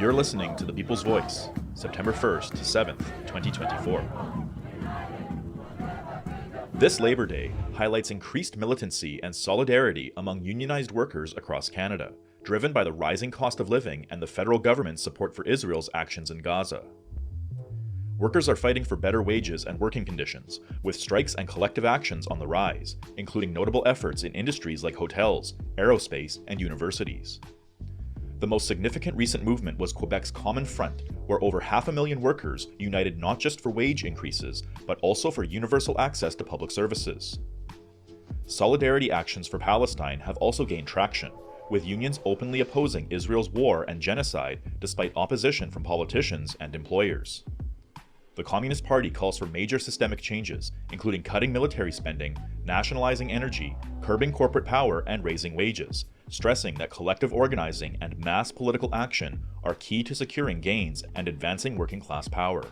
You're listening to The People's Voice, September 1st to 7th, 2024. This Labor Day highlights increased militancy and solidarity among unionized workers across Canada, driven by the rising cost of living and the federal government's support for Israel's actions in Gaza. Workers are fighting for better wages and working conditions, with strikes and collective actions on the rise, including notable efforts in industries like hotels, aerospace, and universities. The most significant recent movement was Quebec's Common Front, where over 500,000 workers united not just for wage increases, but also for universal access to public services. Solidarity actions for Palestine have also gained traction, with unions openly opposing Israel's war and genocide despite opposition from politicians and employers. The Communist Party calls for major systemic changes, including cutting military spending, nationalizing energy, curbing corporate power, and raising wages, stressing that collective organizing and mass political action are key to securing gains and advancing working class power.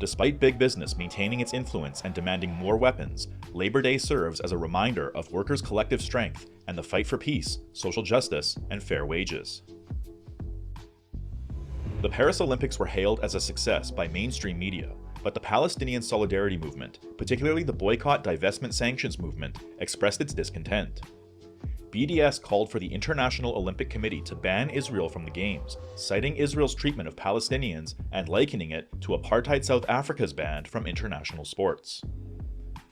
Despite big business maintaining its influence and demanding more weapons, Labor Day serves as a reminder of workers' collective strength and the fight for peace, social justice, and fair wages. The Paris Olympics were hailed as a success by mainstream media, but the Palestinian Solidarity movement, particularly the Boycott, Divestment, Sanctions movement, expressed its discontent. BDS called for the International Olympic Committee to ban Israel from the Games, citing Israel's treatment of Palestinians and likening it to apartheid South Africa's ban from international sports.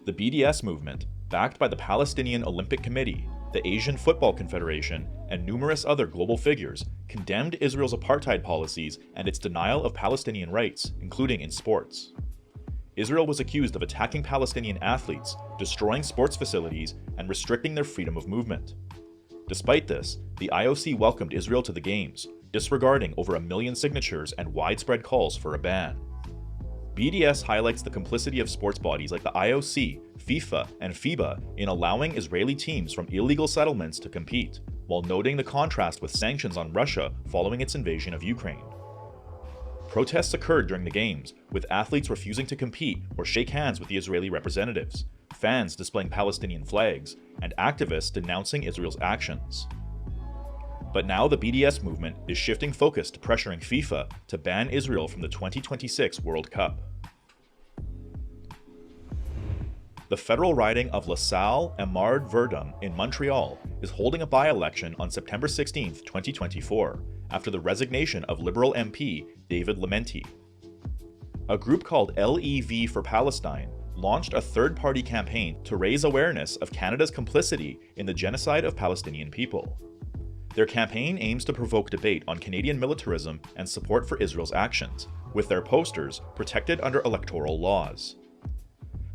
The BDS movement, backed by the Palestinian Olympic Committee, the Asian Football Confederation, and numerous other global figures, condemned Israel's apartheid policies and its denial of Palestinian rights, including in sports. Israel was accused of attacking Palestinian athletes, destroying sports facilities, and restricting their freedom of movement. Despite this, the IOC welcomed Israel to the Games, disregarding over 1 million signatures and widespread calls for a ban. BDS highlights the complicity of sports bodies like the IOC, FIFA, and FIBA in allowing Israeli teams from illegal settlements to compete, while noting the contrast with sanctions on Russia following its invasion of Ukraine. Protests occurred during the Games, with athletes refusing to compete or shake hands with the Israeli representatives, fans displaying Palestinian flags, and activists denouncing Israel's actions. But now the BDS movement is shifting focus to pressuring FIFA to ban Israel from the 2026 World Cup. The federal riding of LaSalle-Émard-Verdun in Montreal is holding a by-election on September 16, 2024, after the resignation of Liberal MP David Lametti. A group called LEV for Palestine launched a third-party campaign to raise awareness of Canada's complicity in the genocide of Palestinian people. Their campaign aims to provoke debate on Canadian militarism and support for Israel's actions, with their posters protected under electoral laws.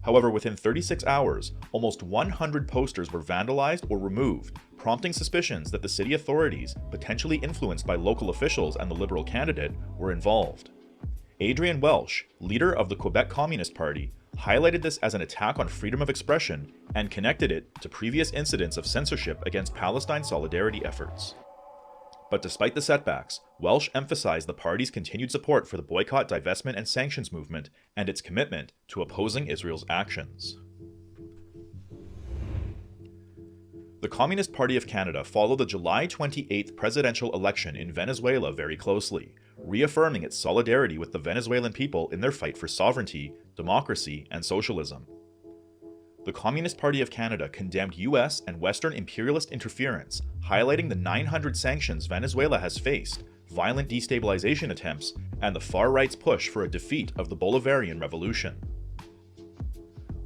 However, within 36 hours, almost 100 posters were vandalized or removed, prompting suspicions that the city authorities, potentially influenced by local officials and the Liberal candidate, were involved. Adrian Welsh, leader of the Quebec Communist Party, highlighted this as an attack on freedom of expression and connected it to previous incidents of censorship against Palestine Solidarity efforts. But despite the setbacks, Welsh emphasized the party's continued support for the Boycott, Divestment, and Sanctions movement and its commitment to opposing Israel's actions. The Communist Party of Canada followed the July 28th presidential election in Venezuela very closely, reaffirming its solidarity with the Venezuelan people in their fight for sovereignty, democracy, and socialism. The Communist Party of Canada condemned US and Western imperialist interference, highlighting the 900 sanctions Venezuela has faced, violent destabilization attempts, and the far-right's push for a defeat of the Bolivarian Revolution.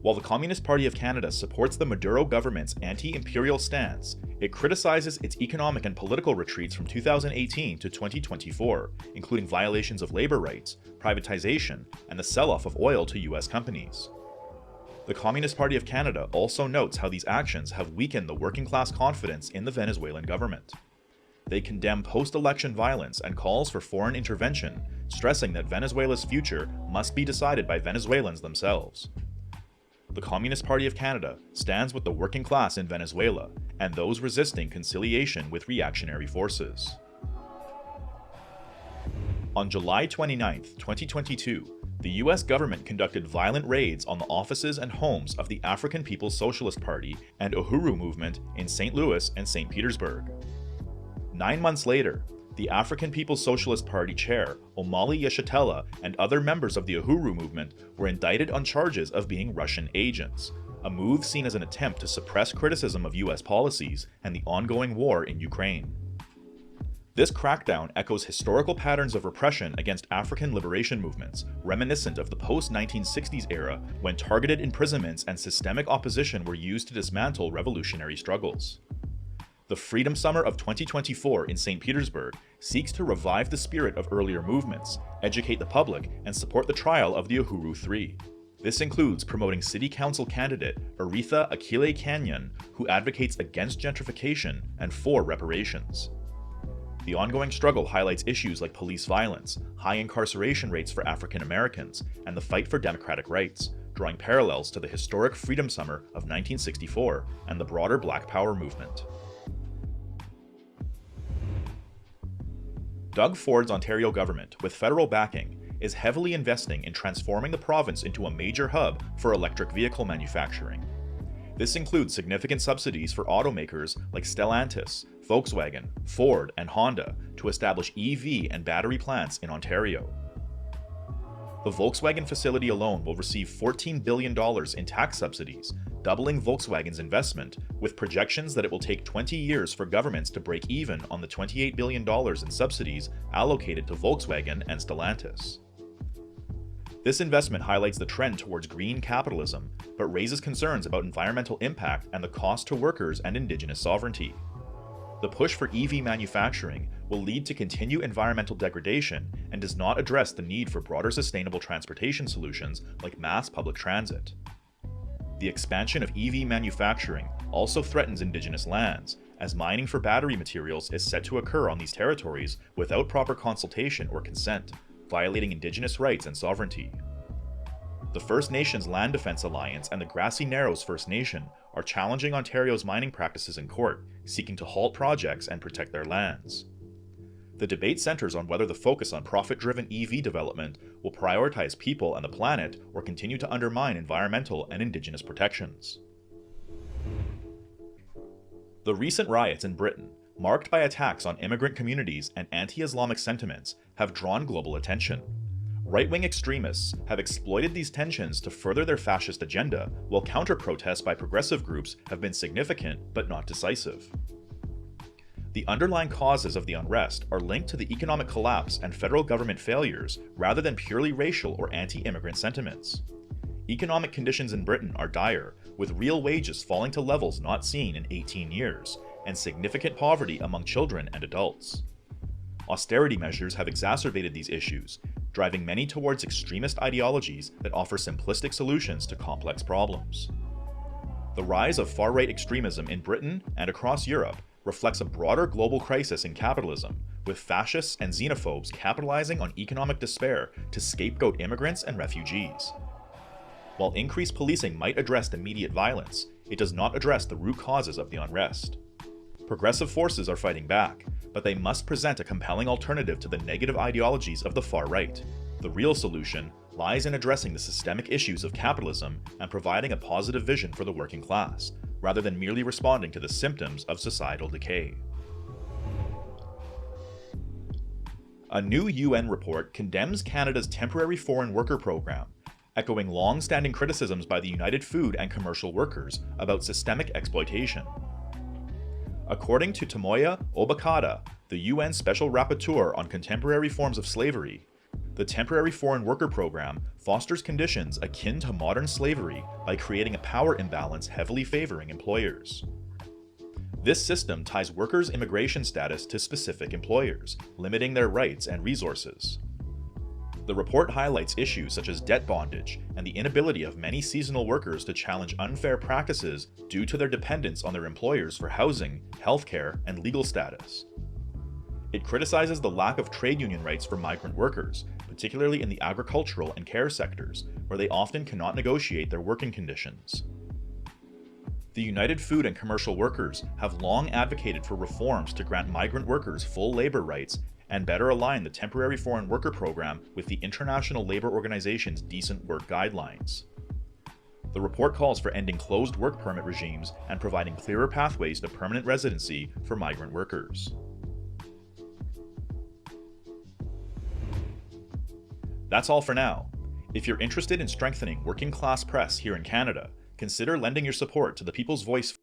While the Communist Party of Canada supports the Maduro government's anti-imperial stance, it criticizes its economic and political retreats from 2018 to 2024, including violations of labor rights, privatization, and the sell-off of oil to US companies. The Communist Party of Canada also notes how these actions have weakened the working class confidence in the Venezuelan government. They condemn post-election violence and calls for foreign intervention, stressing that Venezuela's future must be decided by Venezuelans themselves. The Communist Party of Canada stands with the working class in Venezuela and those resisting conciliation with reactionary forces. On July 29, 2022, the US government conducted violent raids on the offices and homes of the African People's Socialist Party and Uhuru movement in St. Louis and St. Petersburg. 9 months later, the African People's Socialist Party chair, Omali Yeshitela, and other members of the Uhuru movement were indicted on charges of being Russian agents, a move seen as an attempt to suppress criticism of US policies and the ongoing war in Ukraine. This crackdown echoes historical patterns of repression against African liberation movements, reminiscent of the post-1960s era when targeted imprisonments and systemic opposition were used to dismantle revolutionary struggles. The Freedom Summer of 2024 in St. Petersburg seeks to revive the spirit of earlier movements, educate the public, and support the trial of the Uhuru Three. This includes promoting city council candidate Aretha Akile Canyon, who advocates against gentrification and for reparations. The ongoing struggle highlights issues like police violence, high incarceration rates for African Americans, and the fight for democratic rights, drawing parallels to the historic Freedom Summer of 1964 and the broader Black Power movement. Doug Ford's Ontario government, with federal backing, is heavily investing in transforming the province into a major hub for electric vehicle manufacturing. This includes significant subsidies for automakers like Stellantis, Volkswagen, Ford, and Honda to establish EV and battery plants in Ontario. The Volkswagen facility alone will receive $14 billion in tax subsidies, doubling Volkswagen's investment, with projections that it will take 20 years for governments to break even on the $28 billion in subsidies allocated to Volkswagen and Stellantis. This investment highlights the trend towards green capitalism, but raises concerns about environmental impact and the cost to workers and Indigenous sovereignty. The push for EV manufacturing will lead to continued environmental degradation and does not address the need for broader sustainable transportation solutions like mass public transit. The expansion of EV manufacturing also threatens Indigenous lands, as mining for battery materials is set to occur on these territories without proper consultation or consent, violating Indigenous rights and sovereignty. The First Nations Land Defence Alliance and the Grassy Narrows First Nation are challenging Ontario's mining practices in court, seeking to halt projects and protect their lands. The debate centers on whether the focus on profit-driven EV development will prioritize people and the planet or continue to undermine environmental and Indigenous protections. The recent riots in Britain, marked by attacks on immigrant communities and anti-Islamic sentiments, have drawn global attention. Right-wing extremists have exploited these tensions to further their fascist agenda, while counter-protests by progressive groups have been significant but not decisive. The underlying causes of the unrest are linked to the economic collapse and federal government failures rather than purely racial or anti-immigrant sentiments. Economic conditions in Britain are dire, with real wages falling to levels not seen in 18 years, and significant poverty among children and adults. Austerity measures have exacerbated these issues, driving many towards extremist ideologies that offer simplistic solutions to complex problems. The rise of far-right extremism in Britain and across Europe reflects a broader global crisis in capitalism, with fascists and xenophobes capitalizing on economic despair to scapegoat immigrants and refugees. While increased policing might address immediate violence, it does not address the root causes of the unrest. Progressive forces are fighting back, but they must present a compelling alternative to the negative ideologies of the far right. The real solution lies in addressing the systemic issues of capitalism and providing a positive vision for the working class, rather than merely responding to the symptoms of societal decay. A new UN report condemns Canada's temporary foreign worker program, echoing long-standing criticisms by the United Food and Commercial Workers about systemic exploitation. According to Tomoya Obokata, the UN Special Rapporteur on Contemporary Forms of Slavery, the temporary foreign worker program fosters conditions akin to modern slavery by creating a power imbalance heavily favoring employers. This system ties workers' immigration status to specific employers, limiting their rights and resources. The report highlights issues such as debt bondage and the inability of many seasonal workers to challenge unfair practices due to their dependence on their employers for housing, healthcare, and legal status. It criticizes the lack of trade union rights for migrant workers, particularly in the agricultural and care sectors, where they often cannot negotiate their working conditions. The United Food and Commercial Workers have long advocated for reforms to grant migrant workers full labor rights and better align the temporary foreign worker program with the International Labour Organization's Decent Work Guidelines. The report calls for ending closed work permit regimes and providing clearer pathways to permanent residency for migrant workers. That's all for now. If you're interested in strengthening working class press here in Canada, consider lending your support to the People's Voice